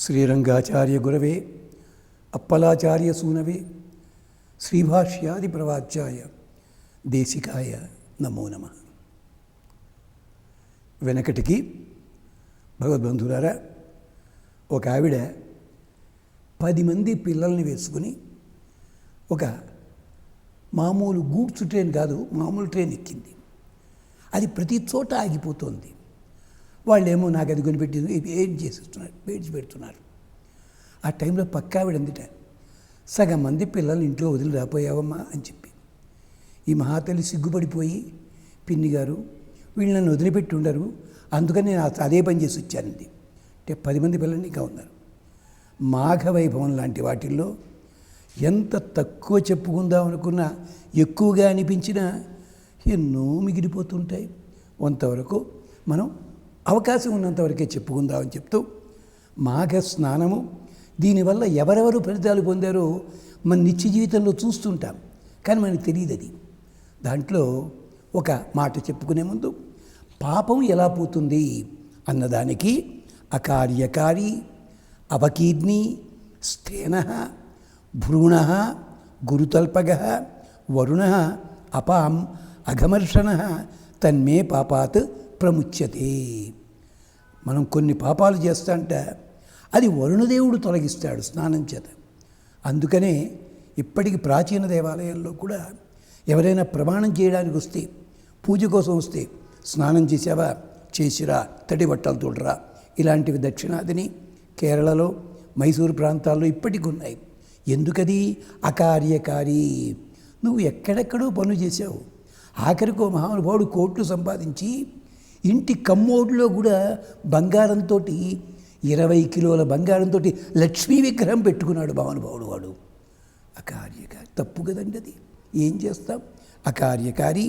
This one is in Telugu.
శ్రీరంగాచార్య గురవే అప్పలాచార్య సూనవే శ్రీభాష్యాది ప్రవాచ్యాయ దేశికాయ నమో నమః. వెనకటికి భగవద్బంధులారా, ఒక ఆవిడ 10 మంది పిల్లల్ని వేసుకుని ఒక మామూలు గూడ్స్ ట్రైన్ కాదు, మామూలు ట్రైన్ ఎక్కింది. అది ప్రతి చోట ఆగిపోతుంది. వాళ్ళేమో నాకు అది కొనిపెట్టింది ఏం చేసేస్తున్నారు, పేడ్చి పెడుతున్నారు. ఆ టైంలో పక్కా ఆవిడ అందుట, సగం మంది పిల్లల్ని ఇంట్లో వదిలి రాపోయావమ్మా అని చెప్పి. ఈ మహాతల్లి సిగ్గుపడిపోయి, పిన్ని గారు వీళ్ళు నన్ను వదిలిపెట్టి ఉండరు, అందుకని నేను అదే పని చేసి వచ్చానండి. అంటే 10 మంది పిల్లల్ని ఇంకా ఉన్నారు. మాఘవైభవం లాంటి వాటిల్లో ఎంత తక్కువ చెప్పుకుందాం అనుకున్నా ఎక్కువగా అనిపించినా ఎన్నో మిగిలిపోతుంటాయి. కొంతవరకు మనం అవకాశం ఉన్నంతవరకే చెప్పుకుందామని చెప్తూ, మాఘ స్నానము దీనివల్ల ఎవరెవరు ఫలితాలు పొందారో మన నిత్య జీవితంలో చూస్తుంటాం, కానీ మనకు తెలియదు. అది దాంట్లో ఒక మాట చెప్పుకునే ముందు పాపం ఎలా పోతుంది అన్నదానికి అకార్యకారి, అవకీర్ణి, స్థేన, భ్రూణ, గురుతల్పగ, వరుణ, అపాం, అఘమర్షణ తన్మే పాపాత్ ప్రముచ్యతే. మనం కొన్ని పాపాలు చేస్తాంట, అది వరుణదేవుడు తొలగిస్తాడు స్నానం చేత. అందుకనే ఇప్పటికి ప్రాచీన దేవాలయాల్లో కూడా ఎవరైనా ప్రమాణం చేయడానికి వస్తే, పూజ కోసం వస్తే, స్నానం చేసావా, చేసిరా, తడి బట్టలు తోడరా, ఇలాంటివి దక్షిణాదిని కేరళలో, మైసూరు ప్రాంతాల్లో ఇప్పటికి ఉన్నాయి. ఎందుకది? అకార్యకారి. నువ్వు ఎక్కడెక్కడో పనులు చేశావు. ఆఖరికో మహానుభావుడు కోట్లు సంపాదించి ఇంటి కమ్మోడులో కూడా బంగారంతో 20 కిలోల బంగారంతో లక్ష్మీ విగ్రహం పెట్టుకున్నాడు మహానుభావుడు. వాడు అకార్యకారి. తప్పు కదండి అది. ఏం చేస్తాం? అకార్యకారి